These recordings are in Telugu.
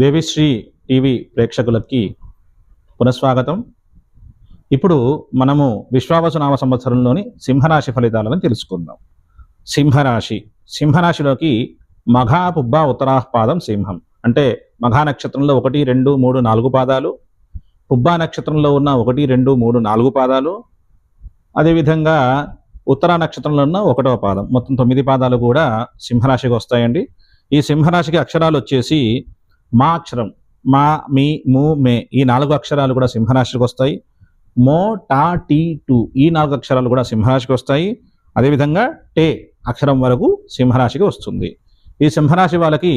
దేవిశ్రీ టీవీ ప్రేక్షకులకి పునఃస్వాగతం. ఇప్పుడు మనము విశ్వావసునామ సంవత్సరంలోని సింహరాశి ఫలితాలను తెలుసుకుందాం. సింహరాశిలోకి మఘా పుబ్బ ఉత్తరాపాదం సింహం అంటే మఘా నక్షత్రంలో 1, 2, 3, 4 పాదాలు, పుబ్బా నక్షత్రంలో ఉన్న 1, 2, 3, 4 పాదాలు, అదేవిధంగా ఉత్తరా నక్షత్రంలో ఉన్న 1వ పాదం, మొత్తం 9 పాదాలు కూడా సింహరాశికి వస్తాయండి. ఈ సింహరాశికి అక్షరాలు వచ్చేసి మా అక్షరం, మా, మీ, ము, మే, ఈ 4 అక్షరాలు కూడా సింహరాశికి వస్తాయి. మో, టా, టీ, టు, ఈ 4 అక్షరాలు కూడా సింహరాశికి వస్తాయి. అదేవిధంగా టే అక్షరం వరకు సింహరాశికి వస్తుంది. ఈ సింహరాశి వాళ్ళకి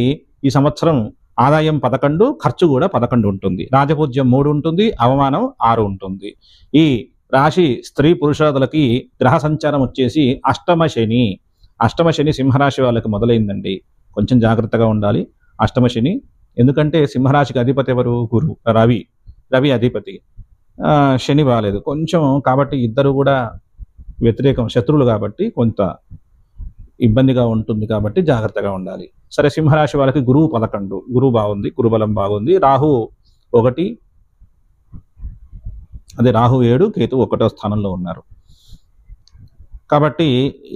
ఈ సంవత్సరం ఆదాయం 11, ఖర్చు కూడా 11 ఉంటుంది. రాజపూజ్యం 3 ఉంటుంది, అవమానం 6 ఉంటుంది. ఈ రాశి స్త్రీ పురుషాదులకి గ్రహ సంచారం వచ్చేసి అష్టమ శని సింహరాశి వాళ్ళకి మొదలైందండి. కొంచెం జాగ్రత్తగా ఉండాలి. అష్టమ శని, ఎందుకంటే సింహరాశికి అధిపతి ఎవరు? గురు, రవి అధిపతి. శని బాలేదు కొంచెం, కాబట్టి ఇద్దరు కూడా శత్రువులు కాబట్టి కొంత ఇబ్బందిగా ఉంటుంది, కాబట్టి జాగ్రత్తగా ఉండాలి. సరే, సింహరాశి వాళ్ళకి గురువు 11, గురువు బాగుంది, గురుబలం బాగుంది. రాహు 1, అదే రాహు 7, కేతు 1వ స్థానంలో ఉన్నారు. కాబట్టి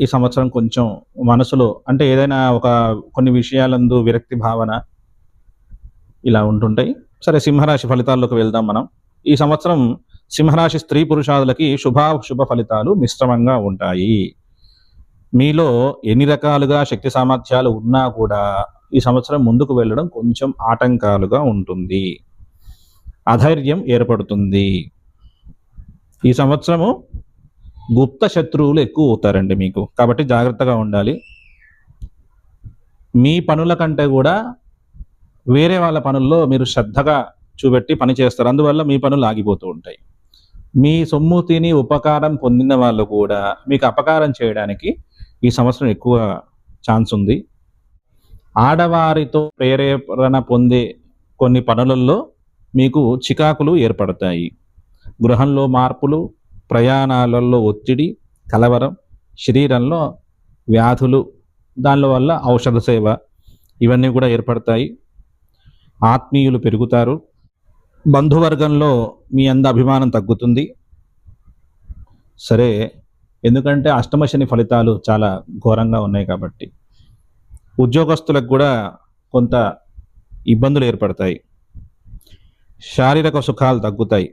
ఈ సంవత్సరం కొంచెం మనసులో అంటే ఏదైనా కొన్ని విషయాలందు విరక్తి భావన ఇలా ఉంటుంటాయి. సరే, సింహరాశి ఫలితాల్లోకి వెళ్దాం మనం. ఈ సంవత్సరం సింహరాశి స్త్రీ పురుషాదులకి శుభాశుభ ఫలితాలు మిశ్రమంగా ఉంటాయి. మీలో ఎన్ని రకాలుగా శక్తి సామర్థ్యాలు ఉన్నా కూడా ఈ సంవత్సరం ముందుకు వెళ్ళడం కొంచెం ఆటంకాలుగా ఉంటుంది. అధైర్యం ఏర్పడుతుంది. ఈ సంవత్సరము గుప్త శత్రువులు ఎక్కువ అవుతారండి మీకు, కాబట్టి జాగ్రత్తగా ఉండాలి. మీ పనుల కంటే కూడా వేరే వాళ్ళ పనుల్లో మీరు శ్రద్ధగా చూపెట్టి పని చేస్తారు, అందువల్ల మీ పనులు ఆగిపోతూ ఉంటాయి. మీ సొమ్ము తిని ఉపకారం పొందిన వాళ్ళు కూడా మీకు అపకారం చేయడానికి ఈ సంవత్సరం ఎక్కువ ఛాన్స్ ఉంది. ఆడవారితో ప్రేరేపణ పొందే కొన్ని పనులలో మీకు చికాకులు ఏర్పడతాయి. గృహంలో మార్పులు, ప్రయాణాలలో ఒత్తిడి, కలవరం, శరీరంలో వ్యాధులు, దానిలో వల్ల ఔషధ సేవ, ఇవన్నీ కూడా ఏర్పడతాయి. ఆత్మీయులు పెరుగుతారు. బంధువర్గంలో మీ అభిమానం తగ్గుతుంది. సరే, ఎందుకంటే అష్టమ శని ఫలితాలు చాలా ఘోరంగా ఉన్నాయి కాబట్టి ఉద్యోగస్తులకు కూడా కొంత ఇబ్బందులు ఏర్పడతాయి. శారీరక సుఖాలు తగ్గుతాయి.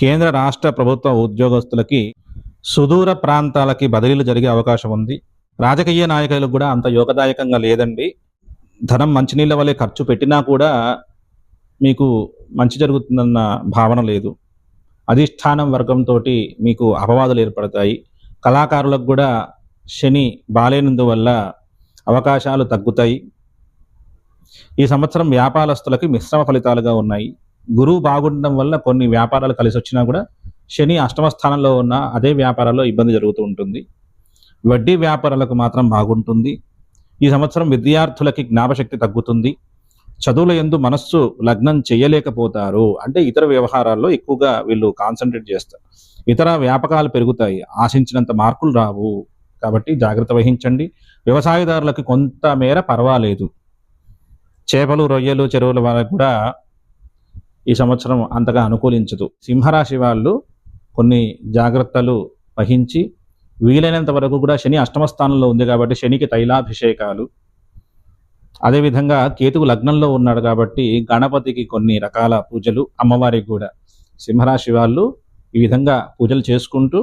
కేంద్ర రాష్ట్ర ప్రభుత్వ ఉద్యోగస్తులకి సుదూర ప్రాంతాలకి బదిలీలు జరిగే అవకాశం ఉంది. రాజకీయ నాయకులకు కూడా అంత యోగదాయకంగా లేదండి. ధనం మంచినీళ్ళ వల్లే ఖర్చు పెట్టినా కూడా మీకు మంచి జరుగుతుందన్న భావన లేదు. అధిష్టానం వర్గంతో మీకు అపవాదులు ఏర్పడతాయి. కళాకారులకు కూడా శని బాలేనందువల్ల అవకాశాలు తగ్గుతాయి. ఈ సంవత్సరం వ్యాపారస్తులకి మిశ్రమ ఫలితాలుగా ఉన్నాయి. గురువు బాగుండడం వల్ల కొన్ని వ్యాపారాలు కలిసి వచ్చినా కూడా శని అష్టమ స్థానంలో ఉన్న అదే వ్యాపారాల్లో ఇబ్బంది జరుగుతూ ఉంటుంది. వడ్డీ వ్యాపారాలకు మాత్రం బాగుంటుంది. ఈ సంవత్సరం విద్యార్థులకి జ్ఞాపశక్తి తగ్గుతుంది. చదువుల యందు మనస్సు లగ్నం చేయలేకపోతారు, అంటే ఇతర వ్యవహారాల్లో ఎక్కువగా వీళ్ళు కాన్సన్ట్రేట్ చేస్తారు. ఇతర వ్యాపకాలు పెరుగుతాయి, ఆశించినంత మార్కులు రావు, కాబట్టి జాగ్రత్త వహించండి. వ్యవసాయదారులకు కొంత మేర పర్వాలేదు. చేపలు, రొయ్యలు, చెరువుల వాళ్ళకు కూడా ఈ సంవత్సరం అంతగా అనుకూలించదు. సింహరాశి వాళ్ళు కొన్ని జాగ్రత్తలు వహించి వీలైనంత వరకు కూడా శని అష్టమ స్థానంలో ఉంది కాబట్టి శనికి తైలాభిషేకాలు, అదేవిధంగా కేతువు లగ్నంలో ఉన్నాడు కాబట్టి గణపతికి కొన్ని రకాల పూజలు, అమ్మవారికి కూడా సింహరాశి వాళ్ళు ఈ విధంగా పూజలు చేసుకుంటూ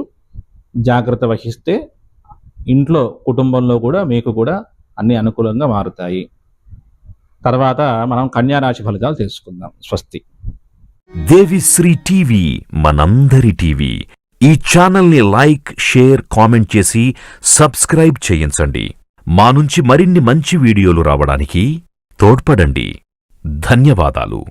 జాగ్రత్త వహిస్తే ఇంట్లో కుటుంబంలో కూడా మీకు కూడా అన్ని అనుకూలంగా మారుతాయి. తర్వాత మనం కన్యారాశి ఫలితాలు తెలుసుకుందాం. స్వస్తి. దేవిశ్రీ టీవీ మనందరి టీవీ. ఈ ఛానల్ని లైక్, షేర్, కామెంట్ చేసి సబ్స్క్రైబ్ చేయించండి. మా నుంచి మరిన్ని మంచి వీడియోలు రావడానికి తోడ్పడండి. ధన్యవాదాలు.